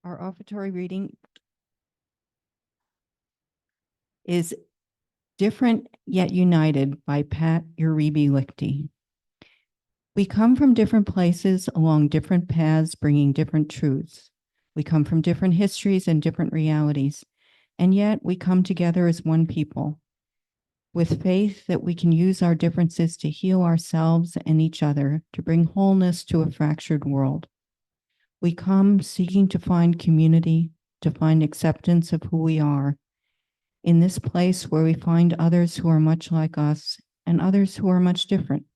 Our offertory reading is Different Yet United by Pat Uribe Lichty. We come from different places along different paths, bringing different truths. We come from different histories and different realities, and yet we come together as one people, with faith that we can use our differences to heal ourselves and each other, to bring wholeness to a fractured world. We come seeking to find community, to find acceptance of who we are, in this place where we find others who are much like us and others who are much different.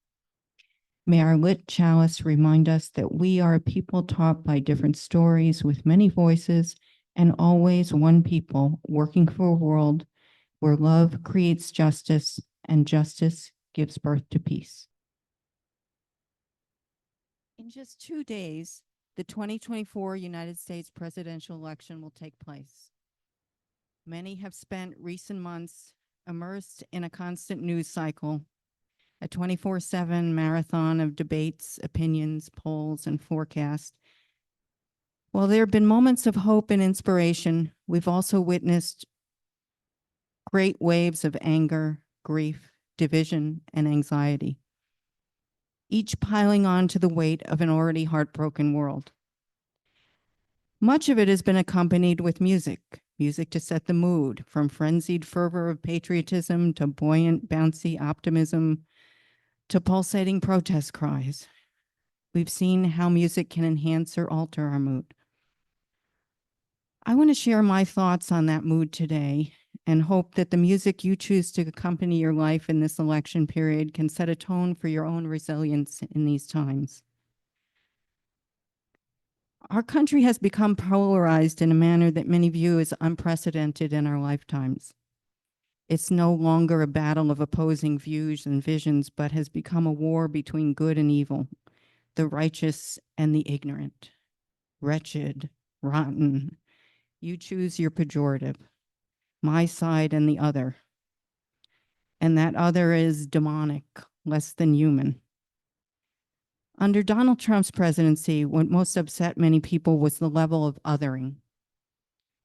May our lit chalice remind us that we are a people taught by different stories with many voices and always one people working for a world where love creates justice and justice gives birth to peace. In just 2 days, the 2024 United States presidential election will take place. Many have spent recent months immersed in a constant news cycle, a 24/7 marathon of debates, opinions, polls, and forecasts. While there have been moments of hope and inspiration, we've also witnessed great waves of anger, grief, division, and anxiety, each piling on to the weight of an already heartbroken world. Much of it has been accompanied with music to set the mood, from frenzied fervor of patriotism to buoyant, bouncy optimism to pulsating protest cries. We've seen how music can enhance or alter our mood. I want to share my thoughts on that mood today and hope that the music you choose to accompany your life in this election period can set a tone for your own resilience in these times. Our country has become polarized in a manner that many view as unprecedented in our lifetimes. It's no longer a battle of opposing views and visions, but has become a war between good and evil, the righteous and the ignorant, wretched, rotten. You choose your pejorative, my side and the other. And that other is demonic, less than human. Under Donald Trump's presidency, what most upset many people was the level of othering.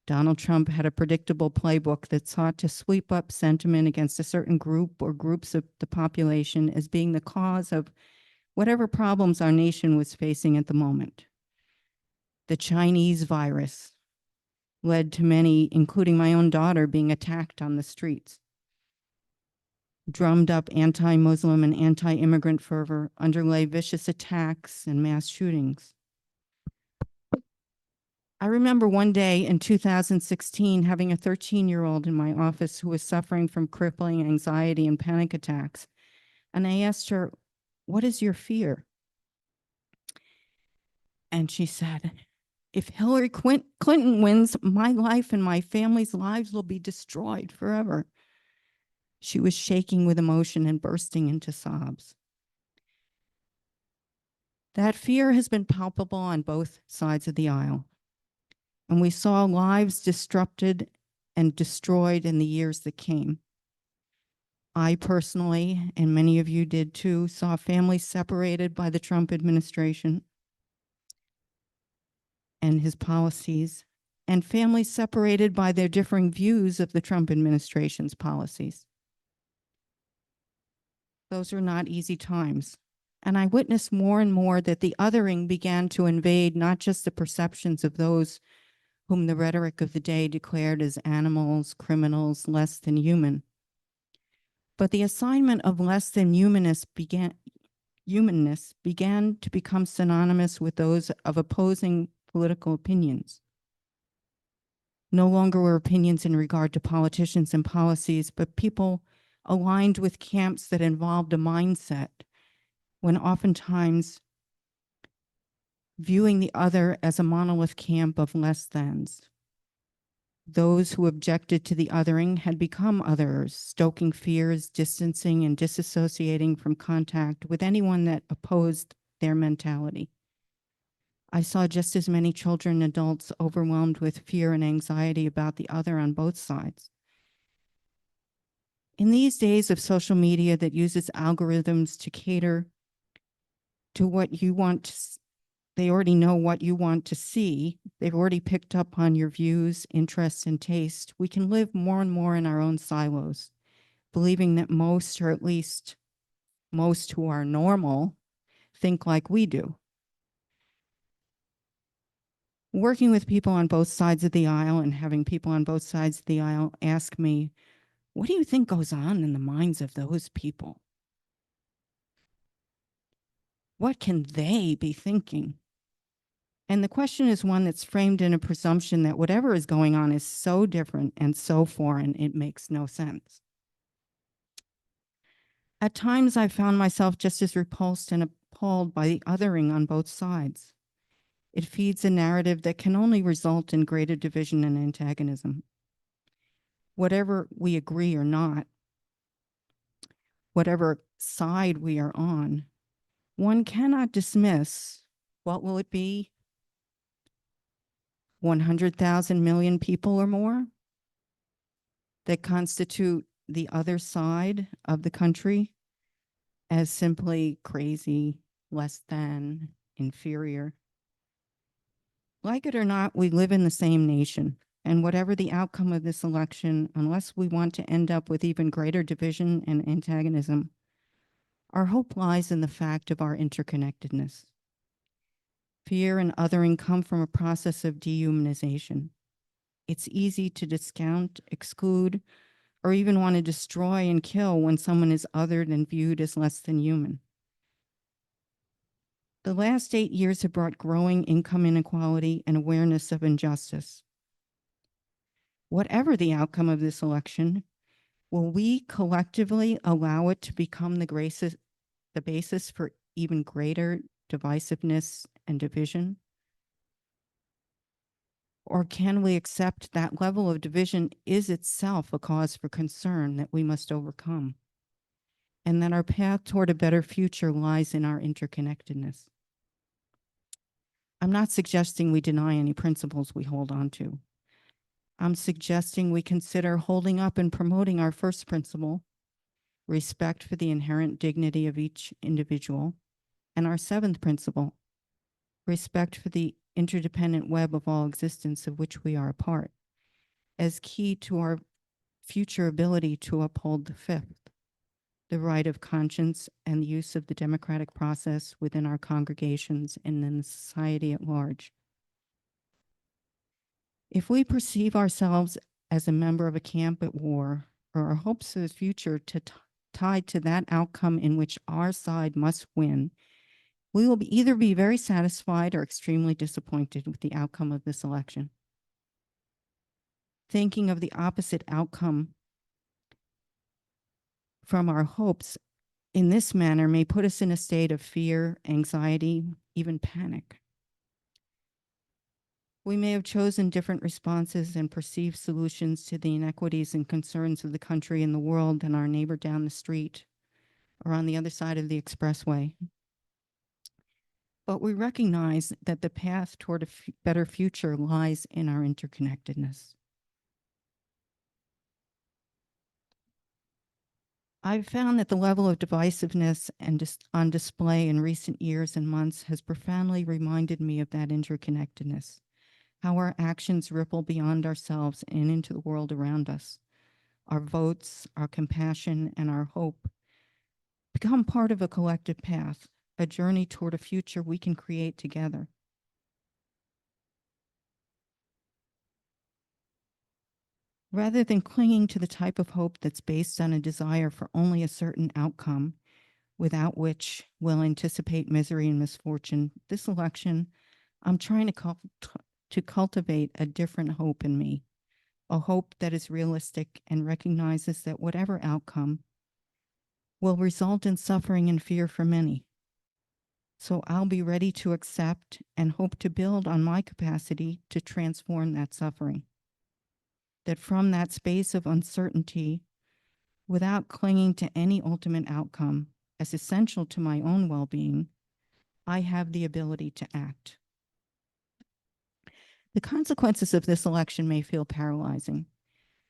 Donald Trump had a predictable playbook that sought to sweep up sentiment against a certain group or groups of the population as being the cause of whatever problems our nation was facing at the moment. The Chinese virus led to many, including my own daughter, being attacked on the streets. Drummed up anti-Muslim and anti-immigrant fervor underlay vicious attacks and mass shootings. I remember one day in 2016 having a 13-year-old in my office who was suffering from crippling anxiety and panic attacks. And I asked her, "What is your fear?" And she said, "If Hillary Clinton wins, my life and my family's lives will be destroyed forever." She was shaking with emotion and bursting into sobs. That fear has been palpable on both sides of the aisle. And we saw lives disrupted and destroyed in the years that came. I personally, and many of you did too, saw families separated by the Trump administration and his policies, and families separated by their differing views of the Trump administration's policies. Those were not easy times. And I witnessed more and more that the othering began to invade not just the perceptions of those whom the rhetoric of the day declared as animals, criminals, less than human, but the assignment of less than humanness began to become synonymous with those of opposing political opinions. No longer were opinions in regard to politicians and policies, but people aligned with camps that involved a mindset, when oftentimes viewing the other as a monolith camp of less thans. Those who objected to the othering had become others, stoking fears, distancing, and disassociating from contact with anyone that opposed their mentality. I saw just as many children and adults overwhelmed with fear and anxiety about the other on both sides. In these days of social media that uses algorithms to cater to what you want They already know what you want to see. They've already picked up on your views, interests, and taste. We can live more and more in our own silos, believing that most, or at least most who are normal, think like we do. Working with people on both sides of the aisle and having people on both sides of the aisle ask me, what do you think goes on in the minds of those people? What can they be thinking? And the question is one that's framed in a presumption that whatever is going on is so different and so foreign, it makes no sense. At times, I found myself just as repulsed and appalled by the othering on both sides. It feeds a narrative that can only result in greater division and antagonism. Whatever we agree or not, whatever side we are on, one cannot dismiss, what will it be, 100,000 million people or more that constitute the other side of the country as simply crazy, less than, inferior. Like it or not, we live in the same nation. And whatever the outcome of this election, unless we want to end up with even greater division and antagonism, our hope lies in the fact of our interconnectedness. Fear and othering come from a process of dehumanization. It's easy to discount, exclude, or even want to destroy and kill when someone is othered and viewed as less than human. The last 8 years have brought growing income inequality and awareness of injustice. Whatever the outcome of this election, will we collectively allow it to become the basis for even greater divisiveness and division? Or can we accept that level of division is itself a cause for concern that we must overcome, and that our path toward a better future lies in our interconnectedness? I'm not suggesting we deny any principles we hold on to. I'm suggesting we consider holding up and promoting our first principle, respect for the inherent dignity of each individual, and our seventh principle, respect for the interdependent web of all existence of which we are a part, as key to our future ability to uphold the fifth, the right of conscience and the use of the democratic process within our congregations and in the society at large. If we perceive ourselves as a member of a camp at war, or our hopes for the future tied to that outcome in which our side must win, we will either be very satisfied or extremely disappointed with the outcome of this election. Thinking of the opposite outcome from our hopes in this manner may put us in a state of fear, anxiety, even panic. We may have chosen different responses and perceived solutions to the inequities and concerns of the country and the world than our neighbor down the street or on the other side of the expressway. But we recognize that the path toward a better future lies in our interconnectedness. I've found that the level of divisiveness and on display in recent years and months has profoundly reminded me of that interconnectedness, how our actions ripple beyond ourselves and into the world around us. Our votes, our compassion, and our hope become part of a collective path, a journey toward a future we can create together. Rather than clinging to the type of hope that's based on a desire for only a certain outcome, without which we'll anticipate misery and misfortune, this election, I'm trying to cultivate a different hope in me, a hope that is realistic and recognizes that whatever outcome will result in suffering and fear for many. So I'll be ready to accept and hope to build on my capacity to transform that suffering. That from that space of uncertainty, without clinging to any ultimate outcome as essential to my own well-being, I have the ability to act. The consequences of this election may feel paralyzing,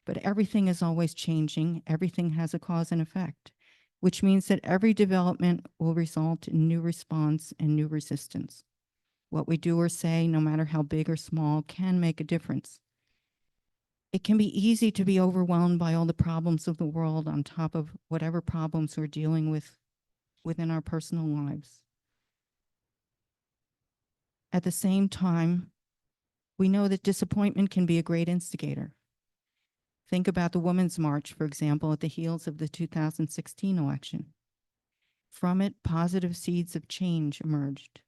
but everything is always changing. Everything has a cause and effect, which means that every development will result in new response and new resistance. What we do or say, no matter how big or small, can make a difference. It can be easy to be overwhelmed by all the problems of the world on top of whatever problems we're dealing with within our personal lives. At the same time, we know that disappointment can be a great instigator. Think about the Women's March, for example, at the heels of the 2016 election. From it, positive seeds of change emerged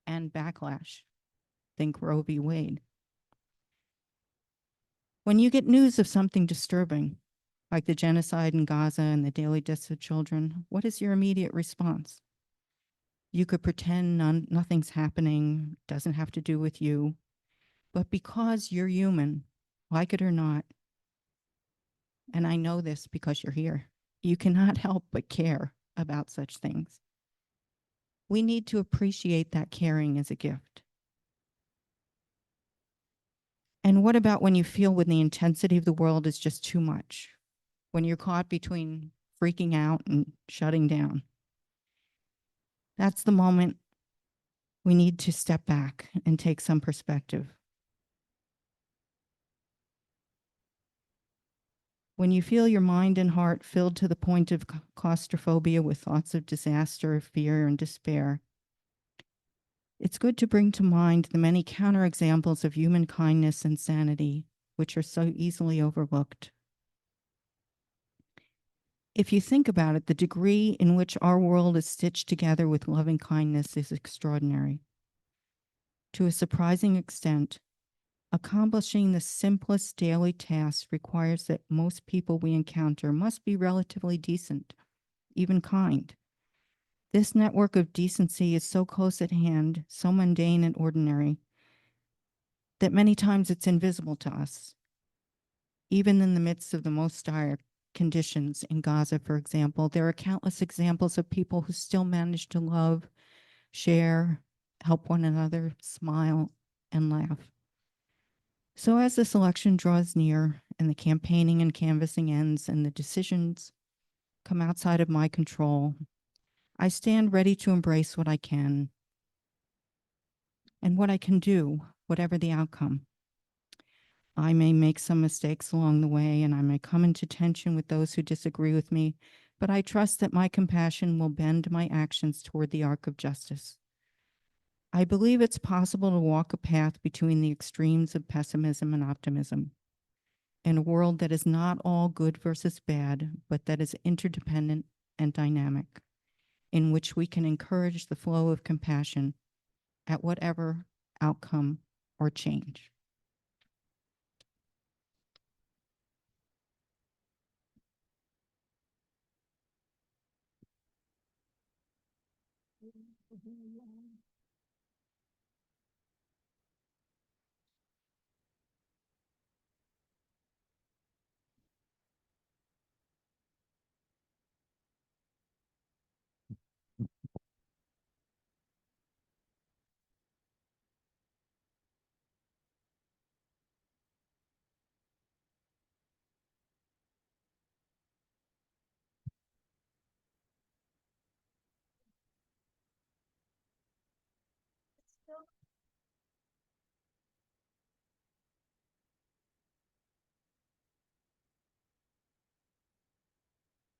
and backlash. Think Roe v. Wade. When you get news of something disturbing, like the genocide in Gaza and the daily deaths of children, what is your immediate response? You could pretend nothing's happening, doesn't have to do with you, but because you're human, like it or not, and I know this because you're here, you cannot help but care about such things. We need to appreciate that caring as a gift. And what about when you feel when the intensity of the world is just too much? When you're caught between freaking out and shutting down? That's the moment we need to step back and take some perspective. When you feel your mind and heart filled to the point of claustrophobia with thoughts of disaster, fear, and despair, it's good to bring to mind the many counterexamples of human kindness and sanity, which are so easily overlooked. If you think about it, the degree in which our world is stitched together with loving kindness is extraordinary. To a surprising extent, accomplishing the simplest daily tasks requires that most people we encounter must be relatively decent, even kind. This network of decency is so close at hand, so mundane and ordinary, that many times it's invisible to us. Even in the midst of the most dire conditions in Gaza, for example, there are countless examples of people who still manage to love, share, help one another, smile, and laugh. So as this election draws near and the campaigning and canvassing ends and the decisions come outside of my control, I stand ready to embrace what I can and what I can do, whatever the outcome. I may make some mistakes along the way and I may come into tension with those who disagree with me, but I trust that my compassion will bend my actions toward the arc of justice. I believe it's possible to walk a path between the extremes of pessimism and optimism in a world that is not all good versus bad, but that is interdependent and dynamic, in which we can encourage the flow of compassion at whatever outcome or change.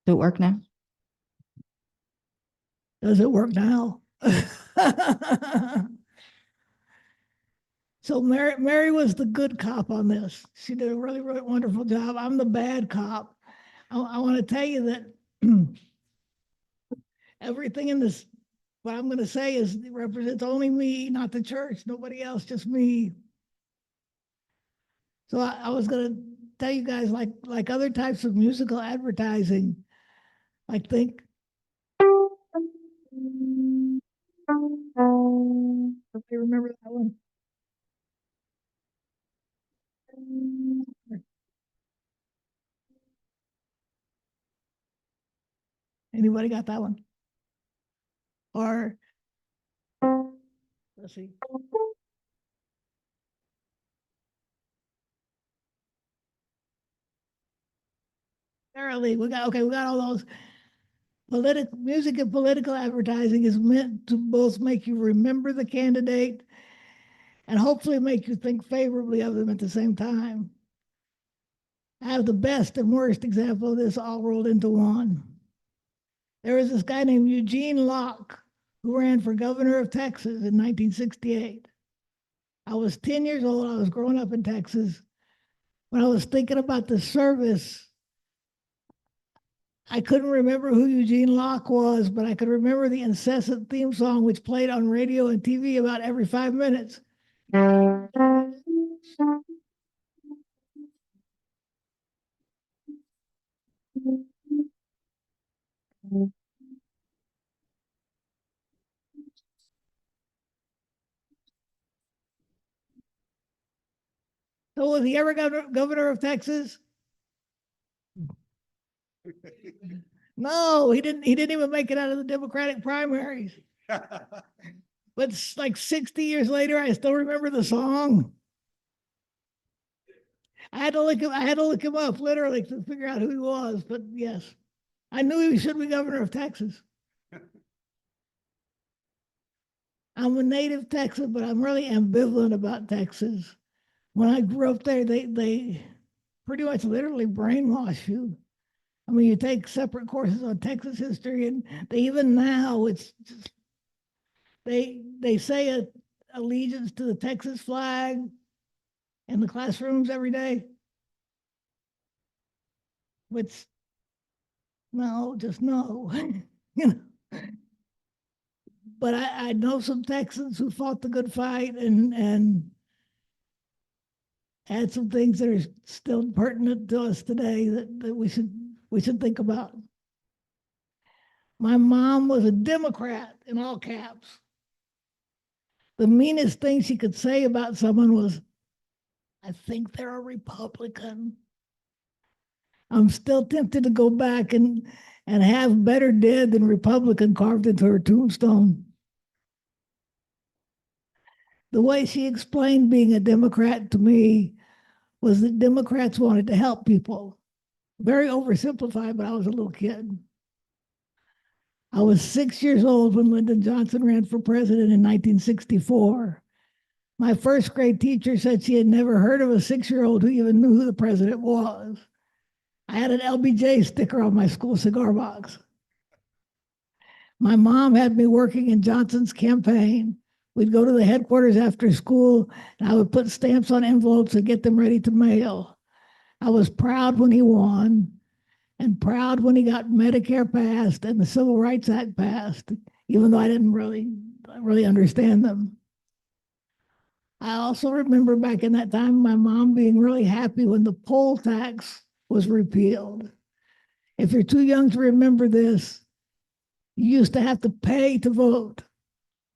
Does it work now? Does it work now? So Mary was the good cop on this. She did a really, really wonderful job. I'm the bad cop. I want to tell you that everything in this, what I'm going to say is represents only me, not the church, nobody else, just me. So I was going to tell you guys, like other types of musical advertising, I think. Okay, remember that one? Anybody got that one? Or let's see. Apparently, we got all those. music and political advertising is meant to both make you remember the candidate and hopefully make you think favorably of them at the same time. I have the best and worst example of this all rolled into one. There was this guy named Eugene Locke who ran for governor of Texas in 1968. I was 10 years old. I was growing up in Texas. When I was thinking about the service, I couldn't remember who Eugene Locke was, but I could remember the incessant theme song, which played on radio and TV about every 5 minutes. So was he ever governor of Texas? No, he didn't. He didn't even make it out of the Democratic primaries. But like 60 years later, I still remember the song. I had to look him up literally to figure out who he was. But yes, I knew he should be governor of Texas. I'm a native Texan, but I'm really ambivalent about Texas. When I grew up there, they pretty much literally brainwash you. I mean, you take separate courses on Texas history, and they even now it's just, they say allegiance to the Texas flag in the classrooms every day. Which no, just no. You know. But I know some Texans who fought the good fight and had some things that are still pertinent to us today that we should think about. My mom was a Democrat in all caps. The meanest thing she could say about someone was, I think they're a Republican. I'm still tempted to go back and have better dead than Republican carved into her tombstone. The way she explained being a Democrat to me was that Democrats wanted to help people. Very oversimplified, but I was a little kid. I was 6 years old when Lyndon Johnson ran for president in 1964. My first grade teacher said she had never heard of a 6-year-old who even knew who the president was. I had an LBJ sticker on my school cigar box. My mom had me working in Johnson's campaign. We'd go to the headquarters after school, and I would put stamps on envelopes and get them ready to mail. I was proud when he won, and proud when he got Medicare passed and the Civil Rights Act passed, even though I didn't really understand them. I also remember back in that time, my mom being really happy when the poll tax was repealed. If you're too young to remember this, you used to have to pay to vote.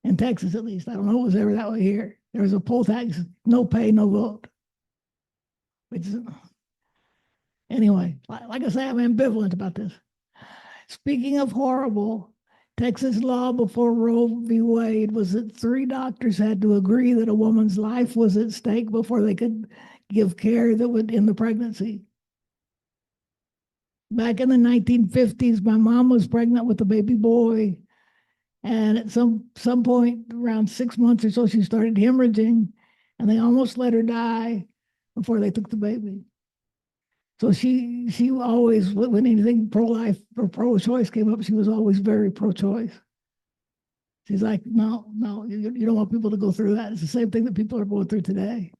In Texas, at least. I don't know if it was ever that way here. There was a poll tax, no pay, no vote. Which is, anyway, like I say, I'm ambivalent about this. Speaking of horrible, Texas law before Roe v. Wade was that 3 doctors had to agree that a woman's life was at stake before they could give care that would end the pregnancy. Back in the 1950s, my mom was pregnant with a baby boy. And at some point, around 6 months or so, she started hemorrhaging, and they almost let her die before they took the baby. So she always, when anything pro-life or pro-choice came up, she was always very pro-choice. She's like, no, you don't want people to go through that. It's the same thing that people are going through today.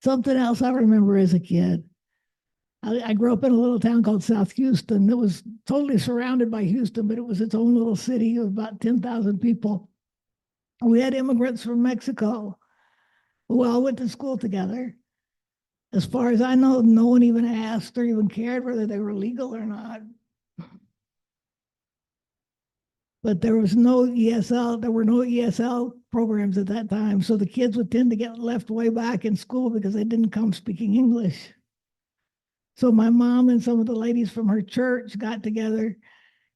Something else I remember as a kid. I grew up in a little town called South Houston. It was totally surrounded by Houston, but it was its own little city of about 10,000 people. We had immigrants from Mexico who all went to school together. As far as I know, no one even asked or even cared whether they were legal or not. But there was no ESL, there were no ESL programs at that time. So the kids would tend to get left way back in school because they didn't come speaking English. So my mom and some of the ladies from her church got together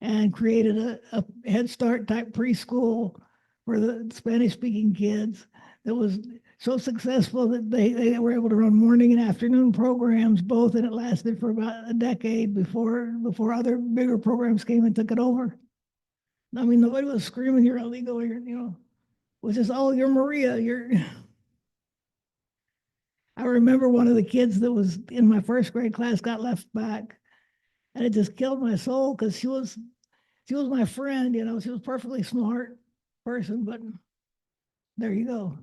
and created a Head Start type preschool for the Spanish speaking kids that was so successful that they were able to run morning and afternoon programs both, and it lasted for about a decade before other bigger programs came and took it over. I mean, nobody was screaming, "You're illegal," "You're," was just, "Oh, you're Maria, you're." I remember one of the kids that was in my first grade class got left back, and it just killed my soul because she was my friend, she was a perfectly smart person, but there you go.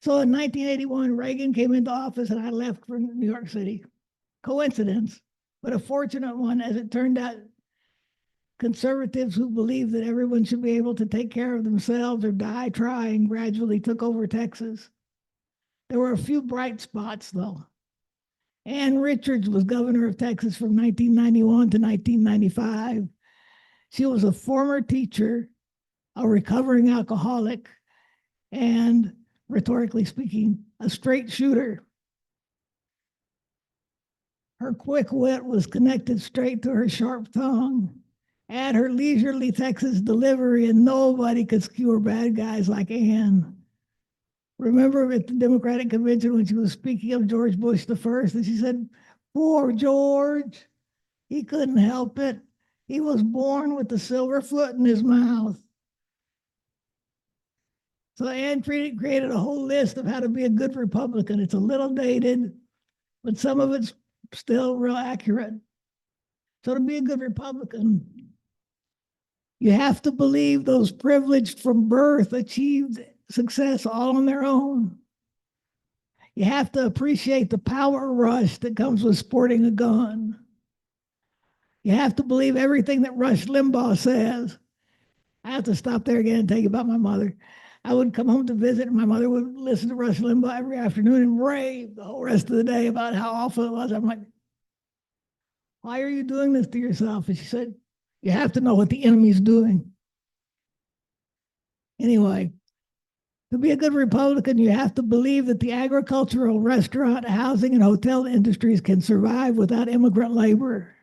So in 1981, Reagan came into office and I left for New York City. Coincidence, but a fortunate one. As it turned out, conservatives who believed that everyone should be able to take care of themselves or die trying gradually took over Texas. There were a few bright spots, though. Ann Richards was governor of Texas from 1991 to 1995. She was a former teacher, a recovering alcoholic, and, rhetorically speaking, a straight shooter. Her quick wit was connected straight to her sharp tongue. Add her leisurely Texas delivery, and nobody could skewer bad guys like Ann. Remember at the Democratic convention when she was speaking of George Bush the first, and she said, "Poor George, he couldn't help it. He was born with the silver foot in his mouth." So Ann created a whole list of how to be a good Republican. It's a little dated, but some of it's still real accurate. So to be a good Republican, you have to believe those privileged from birth achieved success all on their own. You have to appreciate the power rush that comes with sporting a gun. You have to believe everything that Rush Limbaugh says. I have to stop there again and tell you about my mother. I would come home to visit, and my mother would listen to Rush Limbaugh every afternoon and rave the whole rest of the day about how awful it was. I'm like, "Why are you doing this to yourself?" And she said, "You have to know what the enemy's doing." Anyway, to be a good Republican, you have to believe that the agricultural, restaurant, housing, and hotel industries can survive without immigrant labor.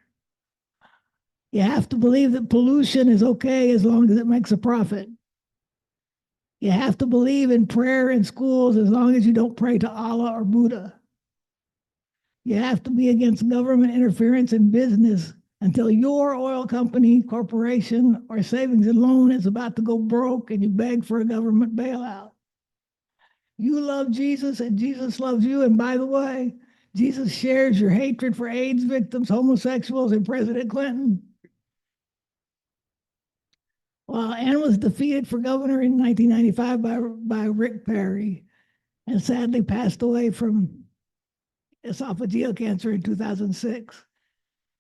You have to believe that pollution is okay as long as it makes a profit. You have to believe in prayer in schools as long as you don't pray to Allah or Buddha. You have to be against government interference in business until your oil company, corporation, or savings and loan is about to go broke and you beg for a government bailout. You love Jesus and Jesus loves you. And by the way, Jesus shares your hatred for AIDS victims, homosexuals, and President Clinton. Well, Ann was defeated for governor in 1995 by Rick Perry and sadly passed away from esophageal cancer in 2006.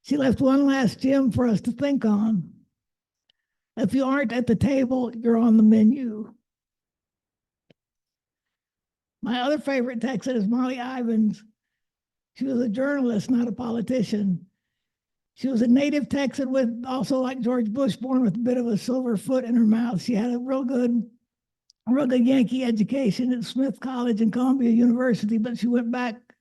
She left one last gem for us to think on. If you aren't at the table, you're on the menu. My other favorite Texan is Molly Ivins. She was a journalist, not a politician. She was a native Texan with, also like George Bush, born with a bit of a silver foot in her mouth. She had a real good Yankee education at Smith College and Columbia University, but she went back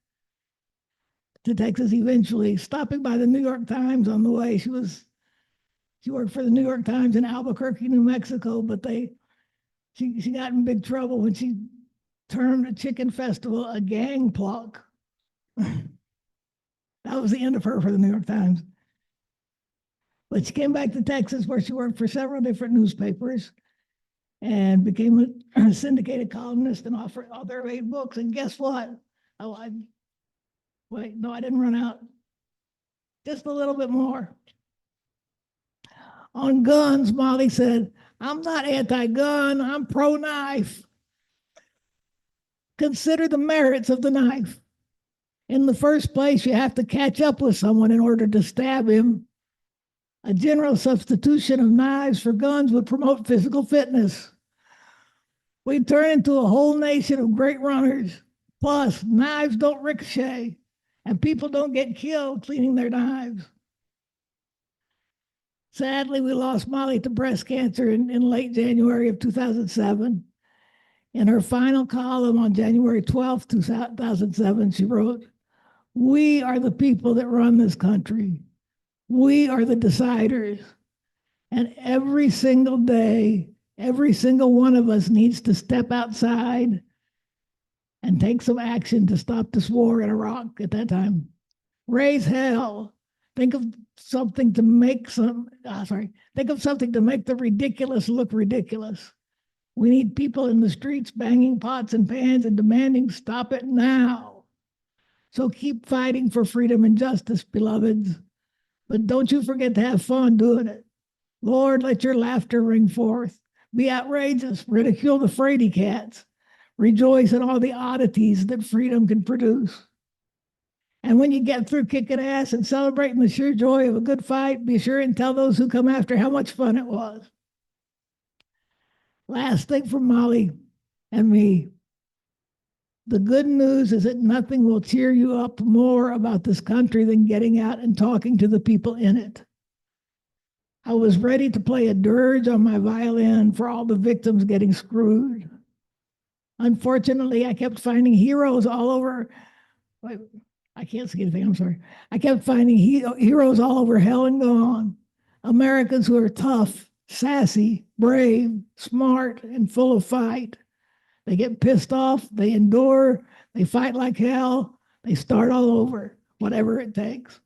to Texas eventually, stopping by the New York Times on the way. She worked for the New York Times in Albuquerque, New Mexico, but she got in big trouble when she termed a chicken festival a gang pluck. That was the end of her for the New York Times. But she came back to Texas, where she worked for several different newspapers and became a syndicated columnist and author of 8 books. And guess what? I didn't run out. Just a little bit more. On guns, Molly said, "I'm not anti-gun, I'm pro-knife. Consider the merits of the knife. In the first place, you have to catch up with someone in order to stab him. A general substitution of knives for guns would promote physical fitness. We'd turn into a whole nation of great runners. Plus, knives don't ricochet, and people don't get killed cleaning their knives." Sadly, we lost Molly to breast cancer in late January of 2007. In her final column on January 12th, 2007, she wrote, "We are the people that run this country. We are the deciders. And every single day Every single one of us needs to step outside and take some action to stop this war in Iraq at that time. Raise hell. Think of something to make think of something to make the ridiculous look ridiculous. We need people in the streets banging pots and pans and demanding stop it now. So keep fighting for freedom and justice, beloveds. But don't you forget to have fun doing it. Lord, let your laughter ring forth. Be outrageous, ridicule the fraidy cats. Rejoice in all the oddities that freedom can produce. And when you get through kicking ass and celebrating the sheer joy of a good fight, be sure and tell those who come after how much fun it was. Last thing from Molly and me. The good news is that nothing will cheer you up more about this country than getting out and talking to the people in it. I was ready to play a dirge on my violin for all the victims getting screwed. Unfortunately, I kept finding heroes all over. Wait, I can't see anything, I'm sorry. I kept finding heroes all over hell and gone. Americans who are tough, sassy, brave, smart, and full of fight. They get pissed off, they endure, they fight like hell, they start all over, whatever it takes.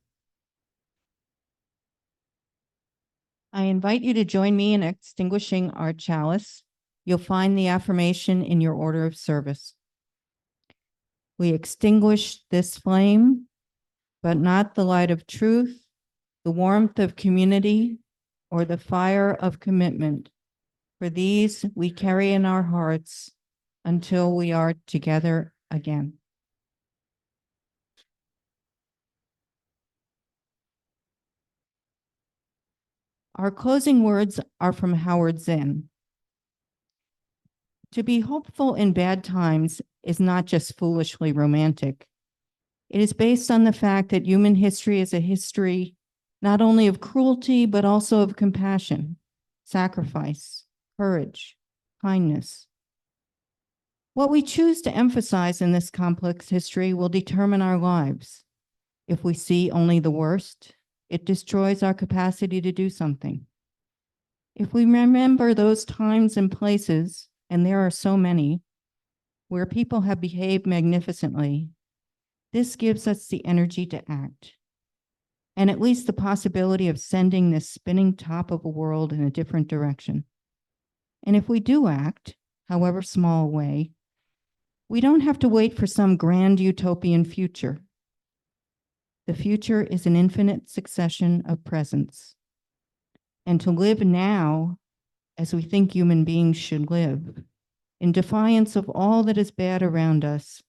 I invite you to join me in extinguishing our chalice. You'll find the affirmation in your order of service. We extinguish this flame, but not the light of truth, the warmth of community, or the fire of commitment. For these we carry in our hearts until we are together again. Our closing words are from Howard Zinn. To be hopeful in bad times is not just foolishly romantic. It is based on the fact that human history is a history not only of cruelty, but also of compassion, sacrifice, courage, kindness. What we choose to emphasize in this complex history will determine our lives. If we see only the worst, it destroys our capacity to do something. If we remember those times and places, and there are so many, where people have behaved magnificently, this gives us the energy to act, and at least the possibility of sending this spinning top of a world in a different direction. And if we do act, however small a way, we don't have to wait for some grand utopian future. The future is an infinite succession of presents. And to live now as we think human beings should live, in defiance of all that is bad around us,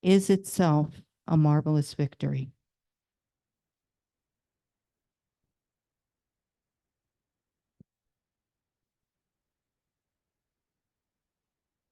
is itself a marvelous victory.